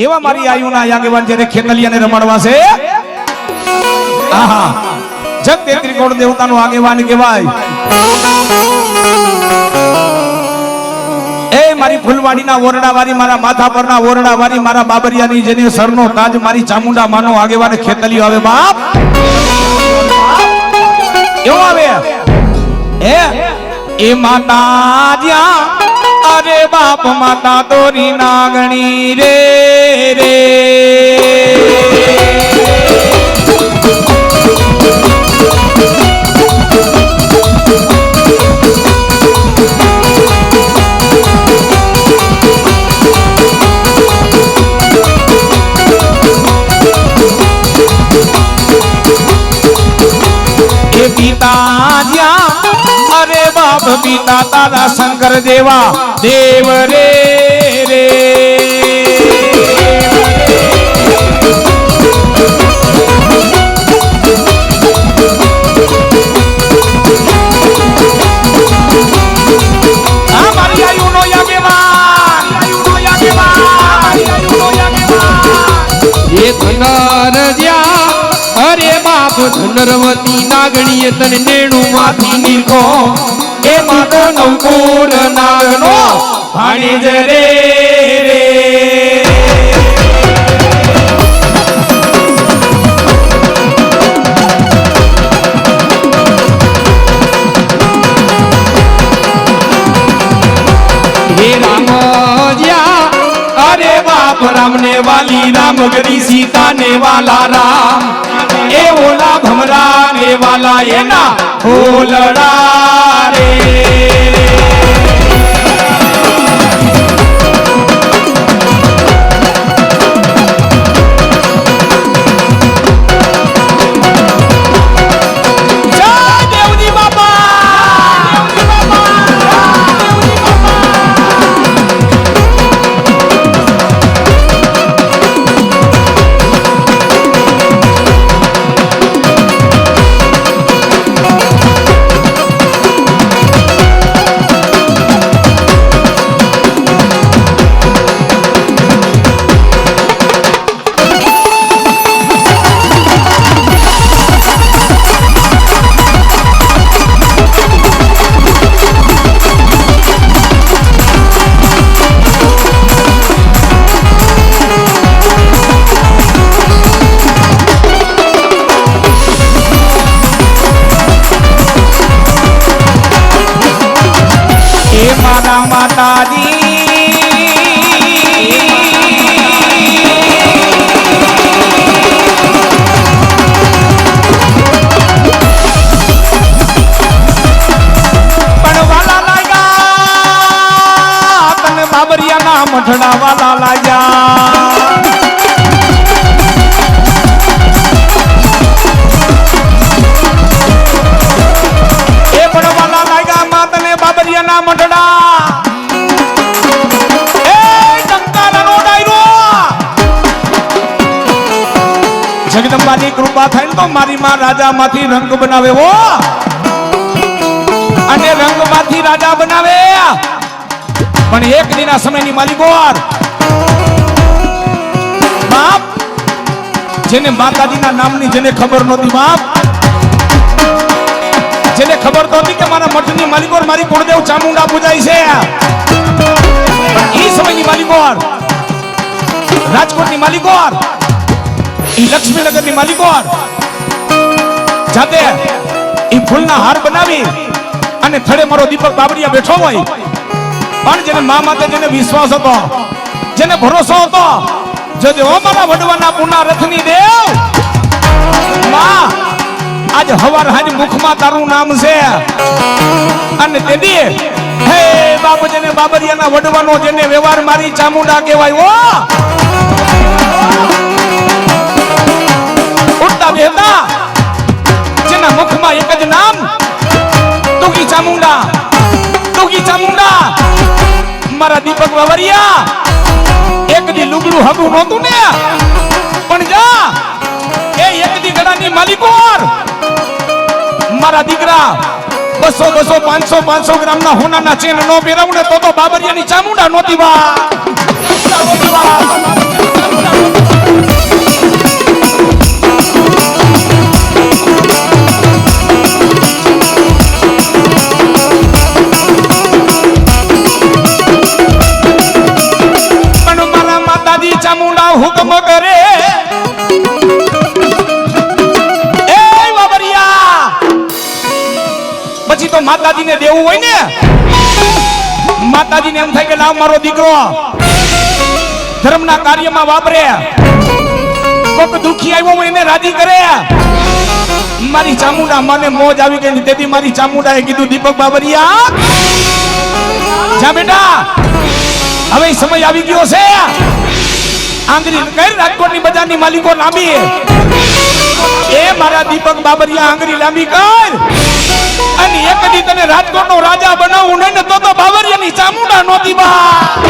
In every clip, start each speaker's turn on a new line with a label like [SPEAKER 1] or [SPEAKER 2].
[SPEAKER 1] એવા મારી આયુના આગેવાન જ્યારે ખેતલિયાને રમાડવા છે આહા જગતેત્રી કોણ દેવતાનો આગેવાન કહેવાય એ મારી ફૂલવાડીના ઓરડા વાળી મારા માથા પરના ઓરડા વાળી મારા બાબરિયાની જેને સરનો તાજ મારી ચામુંડા માનો આગેવાન ખેતલિયો આવે બાપ કેવો આવે એ માતા જ્યાં અરે બાપ માતા તોરી નાગણી રે રે પિતા જ્યાં અરે બાપ પિતા તારા શંકર દેવા દેવ રે રે આ મારી આયુનો આગેવાન
[SPEAKER 2] એક નર જ્યાં અરે બાપ ધનરવતી નાગણીએ તને નેણું માંથી નીકો
[SPEAKER 1] એ માતો નવકુળ નાગનો ભાણી જ રે રે
[SPEAKER 2] હે રામ જ્યાં અરે બાપ રામને વાલી રામ ગરી સીતાને વાલા રામ એ ઓલા ભમરા ને વાલા એના ફૂલડા રે
[SPEAKER 1] મઠડા વાલા લાયા એ પણ વાલા લાગ્યા માતને બાબરિયાના મઠડા એ ટંકારાનો ડાયરો જગદંબાની કૃપા થાય તો મારી માં રાજામાંથી રંગ બનાવે હો અને રંગમાંથી રાજા બનાવે પણ એક દિના સમયની માલિકોર બાપ જેને માતાજીના નામની જેને ખબર નહોતી બાપ જેને ખબર તો હતી કે મારા મઠની માલિકોર મારી કુળદેવ ચામુંડા પૂજાય છે એ સમયની માલિકોર રાજકોટની માલિકોર એ લક્ષ્મીનગરની માલિકોર જાતે એ ફૂલના હાર બનાવી અને થડે મારો દીપક બાબરિયા બેઠો હોય પણ જેને મા માતે જેને વિશ્વાસ હતો જેને ભરોસો હતો જોજે ઓ મારા વડવાના પુના રથની દેવ માં આજ હવાર હાજ મુખમાં તારું નામ છે અને તેદી હે બાપ જેને બાબરિયાના વડવાનો જેને વ્યવહાર મારી ચામુંડા કહેવાય ઓ ઉડતા બેહતા જેના મુખમાં એક જ નામ તુગી ચામુંડા મારા દીપક બાબરિયા એક દી લુગડું હગું નહોતું ને પણ જા એ એક દી ગળાની માલિકોર મારા દીકરા 200 500 ગ્રામના હોનાના ચેન નો પહેરાવું ને તો બાબરિયાની ચામુંડા નહોતી વા હુકમ કરે એ બાબરિયા પછી તો માતાજીને દેવું હોય ને માતાજીને એમ થાય કે લાવ મારો દીકરો ધર્મના કાર્યમાં વાપરે કોક દુખી આવ્યો હોય એને રાજી કરે મારી ચામુંડા મને મોજ આવી ગઈ તેથી મારી ચામુંડાએ કીધું દીપક બાબરિયા જા બેટા હવે સમય આવી ગયો છે આંગળી કઈ રાજકોટની બજારની માલિકો લાંબી એ મારા દીપક બાબરિયા આંગળી લાંબી કર અને એક દી તને રાજકોટનો રાજા બનાવું નહીં ને તો બાબરિયાની ચામુંડા નોતી બા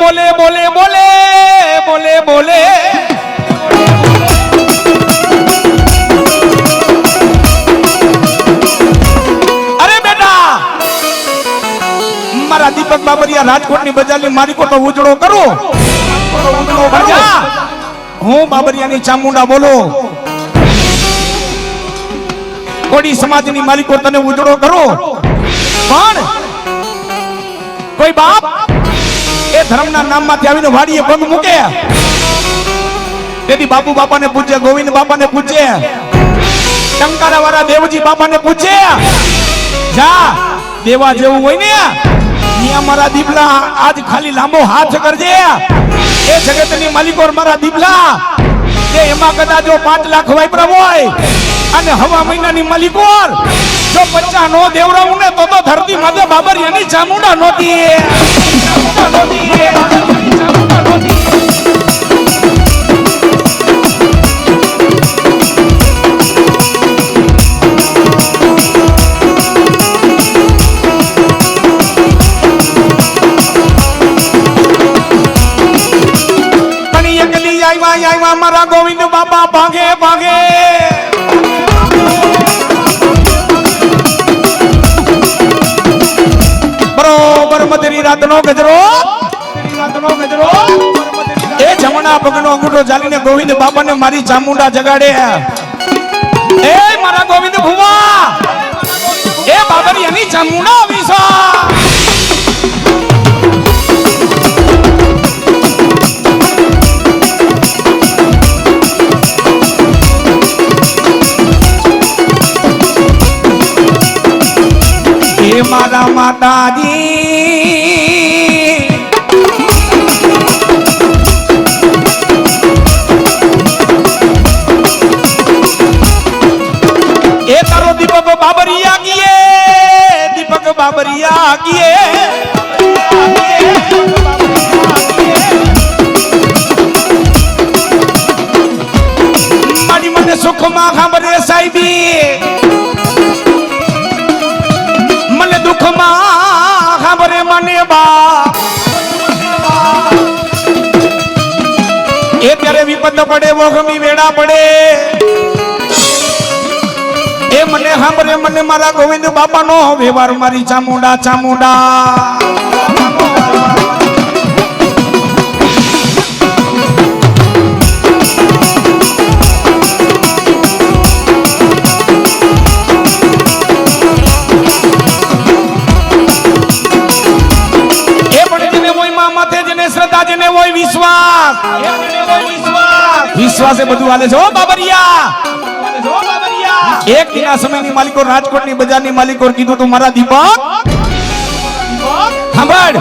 [SPEAKER 1] બોલે બોલે બોલે બોલે બોલે અરે બેટા મારા દીપક બાબરિયા રાજકોટની બજારની માલિકો તો ઉજળો કરો હું બાબરિયાની ચામુંડા બોલો કોડી સમાજની માલિકો તને ઉજળો કરો પણ કોઈ બાપ એ ધર્મના નામમાંથી આવીને વાડીએ પગ મૂકે તેથી બાપુ બાપાને પૂછે ગોવિંદ બાપાને પૂછે ટંકારા વાળા દેવજી બાપાને પૂછે જા દેવા જેવું હોય ને અહીંયા મારા દીપલા આજ ખાલી લાંબો હાથ કરજે એ જગતની માલિકો મારા દીપલા કે એમાં કદાચ જો 5 લાખ વાપરા હોય અને હવા મહિનાની માલિકો જો 50 નો દેવરાવું ને તો ધરતી માથે બાબરિયાની ચામુંડા નોતી પણ એકલી આવ્યા મારા ગોવિંદ બાપા ભાગે ભાગે બરોબર મધરી રાતનો ગજરો એ જમણા પગનો અંગૂઠો ચાલીને ગોવિંદ બાપાને મારી ચામુંડા જગાડે એ મારા ગોવિંદ ભુવા એ બાબરિયાની ચામુંડા વિસા એ મારા માતાજી એ તારો દીપક બાબરિયા ગીએ દીપક બાબરિયા ગીએ મારી મને સુખમાં ખબરે સાહેબી મને દુઃખમાં ખબરે મને બા એ ત્યારે વિપદ પડે વોગમી વેડા પડે એ મને સાંભળે મને મારા ગોવિંદ બાપાનો વ્યવહાર મારી ચામુંડા ચામુંડા એ પણ જેને હોય માં માથે જેને શ્રદ્ધા જેને હોય વિશ્વાસ વિશ્વાસે બધું હાલે છે ઓ બાબરિયા એક દિના સમયની માલિકો રાજકોટની બજારની માલિકો કીધું તું મારા દીપક સાંભળ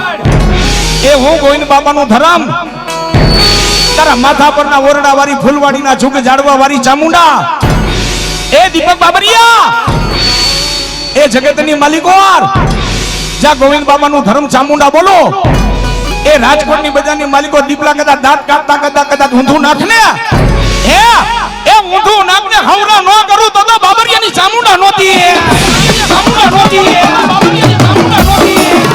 [SPEAKER 1] એ હું ગોવિંદ બાપાનું ધરમ તારા માથા પરના ઓરડા વાળી ફૂલવાડીના ઝુક ઝાડવા વાળી ચામુંડા એ દીપક બાબરિયા એ જગતની માલિકો જા ગોવિંદ બાપાનું ધરમ ચામુંડા બોલો એ રાજકોટની બજારની માલિકો દીપલા કદાચ દાંત કાઢતા કદાચ ઊંધું નાખને હે એ ઊંધું નાખને હવરા ન કરું તો બાબરિયાની ચામુંડા નોતી ચામુંડા નોતી બાબરિયાની ચામુંડા નોતી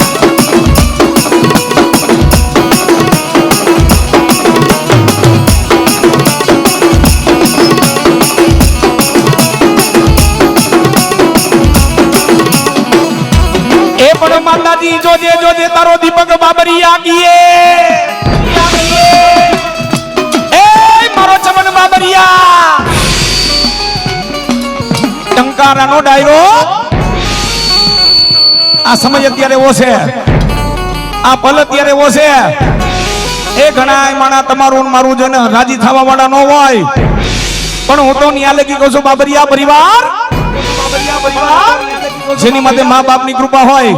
[SPEAKER 1] પણ માતાજી જોજે જોજે તારો દીપક બાબરિયા ગીએ એ મારો ચમન બાબરિયા ટંકારાનો ડાયરો આ સમય અત્યારે એવો છે આ પલ અત્યારે એવો છે એ ઘણા માણા તમારું ને મારું જોઈને રાજી થવા વાળા ન હોય પણ હું તો ન્યા લગી કહું છું બાબરિયા પરિવાર જેની માથે મા બાપની કૃપા હોય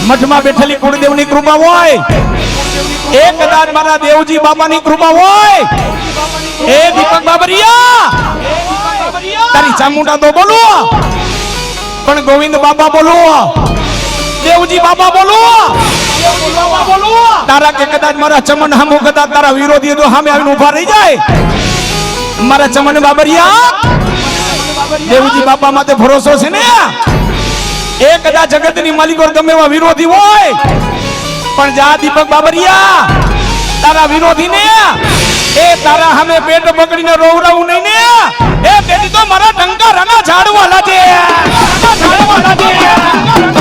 [SPEAKER 1] મઠમાં બેઠેલી કુળદેવની કૃપા હોય એ કદાચ મારા દેવજી બાબાની કૃપા હોય એ દીપક બાબરિયા તારી ચામુંડા તો બોલો પણ ગોવિંદ બાબા બોલો દેવજી બાબા બોલો તારા કે કદાચ મારા ચમન હામો કદાચ તારા વિરોધી તો સામે આવીને ઉભા રહી જાય મારા ચમન બાબરિયા દેવજી બાપા માટે ભરોસો છે ને એ કદાચ જગતની માલિકો ગમે એવા વિરોધી હોય પણ જા દીપક બાબરિયા તારા વિરોધી ને એ તારા સામે પેટ પકડીને રોવરાવું નહીં ને એ તેથી તો મારા ટંકારાના ઝાડવા લાજે ઝાડવા લાજે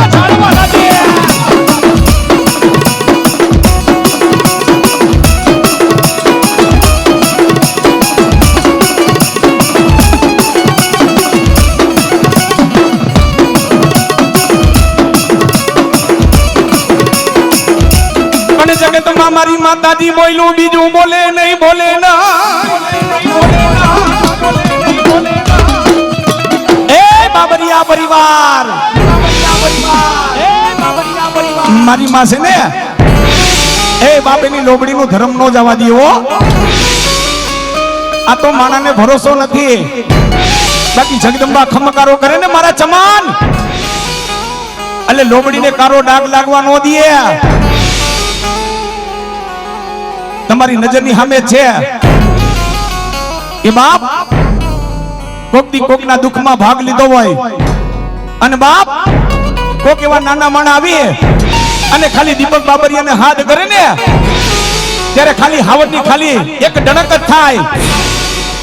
[SPEAKER 1] ઝાડવા લાજે જગતમાં મારી માતાજી બોલ્યું બીજું બોલે નહીં બોલે ના એ બાબરિયા પરિવાર મારી માં છે ને એ બાપેની લોબડીનું ધર્મ નો જવા દેવો આ તો માણાને ભરોસો નથી બાકી જગદંબા ખમકારો કરે ને મારા ચમાન એટલે લોબડીને કારો ડાઘ લાગવા નો દે તમારી નજરની સામે છે એ બાપ કોકની કોકના દુઃખમાં ભાગ લીધો હોય અને બાપ કોક એવા નાના માણા આવી અને ખાલી દીપક બાબરિયાને હાથ કરે ને ત્યારે ખાલી હાવડની ખાલી એક ડણક જ થાય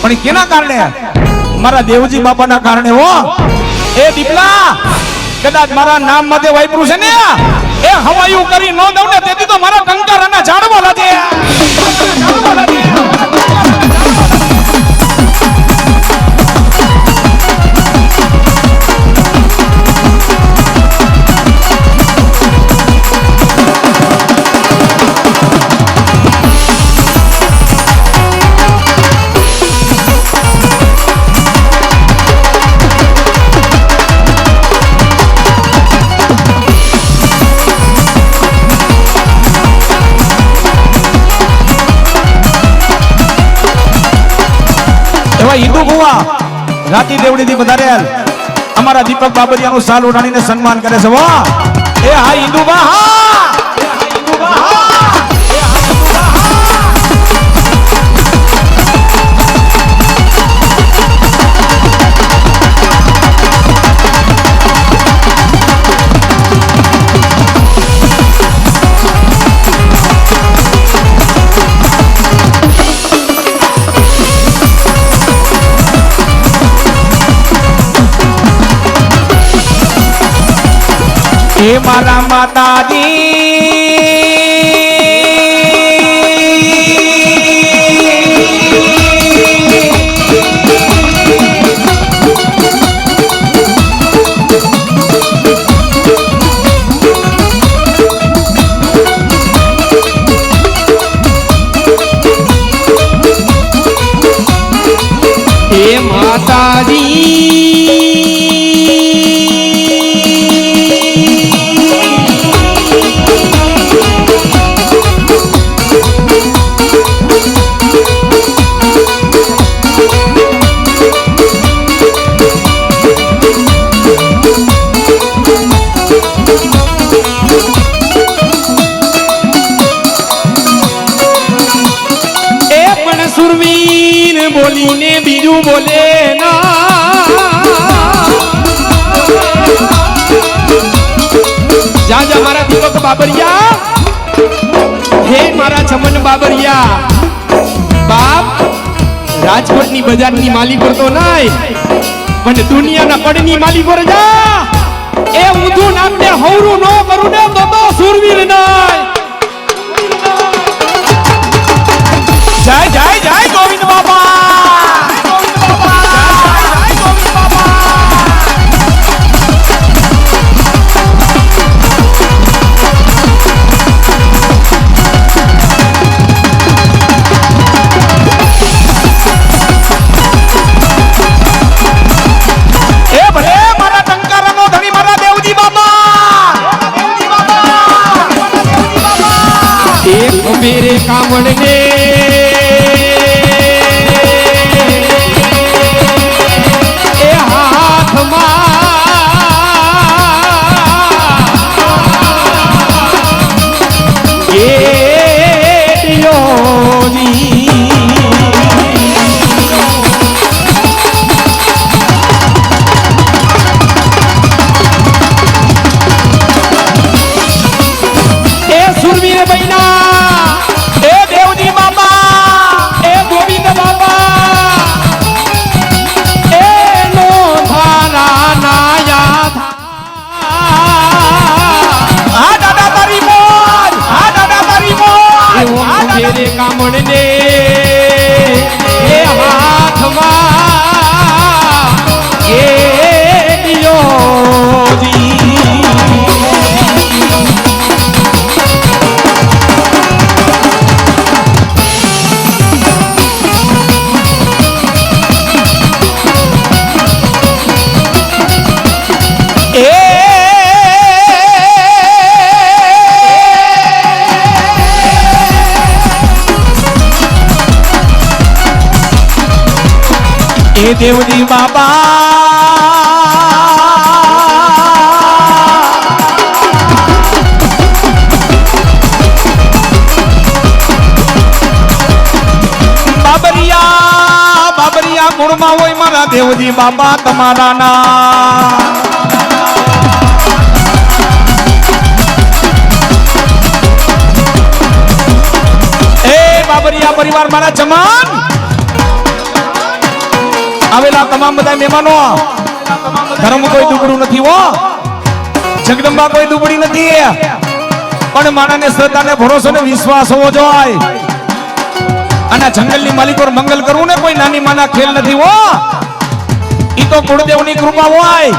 [SPEAKER 1] પણ કેના કારણે મારા દેવજી બાપાના કારણે હો એ દીપલા કદાચ મારા નામ માટે વાપરું છે ને એ હવાયું કરી નો દઉં ને તેથી તો મારા ટંકારાના ઝાડવા લાગે ઝાડવા લાગે હિન્દુ ભુવા રાતી દેવડી થી વધારેલ અમારા દીપક બાબરિયાનું સાલ ઓઢાડીને સન્માન કરે છે વાહ એ હા હિન્દુ બા હા એ મારા માતાજી એ માતાજી સુરવીર બોલીને બીજું બોલે ના જા જા મારા દીપક બાબરિયા હે મારા ચમન બાબરિયા બાપ રાજકોટની બજારની માલિકો તો નહીં પણ દુનિયાના પડની માલિકો જા
[SPEAKER 2] એ ઊંધું નામને હવરું ન કરું ને તો સુરવીર નાય.
[SPEAKER 1] જય જય જય ગોવિંદ બાબા, ગોવિંદ બાબા, જય જય ગોવિંદ બાબા. એ ભલે મારા ટંકારાનો ધણી મારા દેવજી બાબા, દેવજી બાબા.
[SPEAKER 2] એક મેરે કામણ ને એ હાથમાં ગેડિયોજી. એ સુરવીર બૈના
[SPEAKER 1] એ દેવજી બાબા,
[SPEAKER 2] એ ગોવિંદ બાબા એ નો ધારા નાયા
[SPEAKER 1] હા દાદા તારી મોજ, હા દાદા તારી મોજ.
[SPEAKER 2] એવો મેરે કામણ ને એ હાથમાં ગેડિયોજી.
[SPEAKER 1] એ દેવજી બાબા, બાબરિયા બાબરિયા ગુણમાં હોય મારા દેવજી બાબા તમારા ના. એ બાબરિયા પરિવાર મારા જમાન આવેલા તમામ બધા મહેમાનો, ધર્મ કોઈ દુબળું નથી હો, જગદંબા કોઈ દુબળી નથી, પણ માણસને શ્રદ્ધા ને ભરોસો ને વિશ્વાસ હોવો જોઈએ. અને જંગલની માલિકો મંગલ કરવું ને કોઈ નાની માના ખેલ નથી હો. ઈ તો કુળદેવની કૃપા હોય,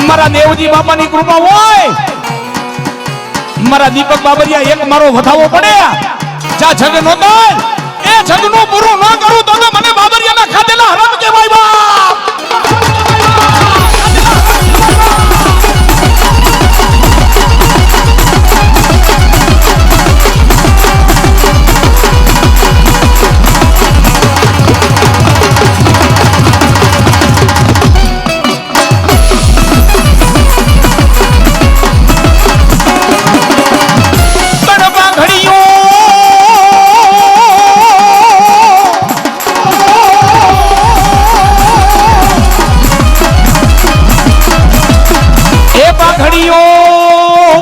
[SPEAKER 1] મારા દેવજી બાપાની કૃપા હોય. મારા દીપક બાબરિયા એક મારો વધાવો પડે જા જગ નો કર, એ જગનું પૂરું ન કરું તો મને બાબરિયાના ખાધેલા હરામ કહેવાય બાપ. ગણપા ઘડીઓ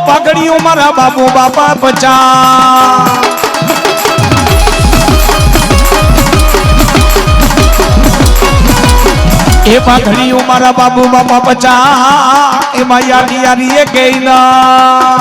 [SPEAKER 1] પાઘડીઓ મારા બાબુ બાપા પચા. એ પાઘડીઓ મારા બાબુ બાપા પચા, એમાં યારી યારી એ કઈ ના.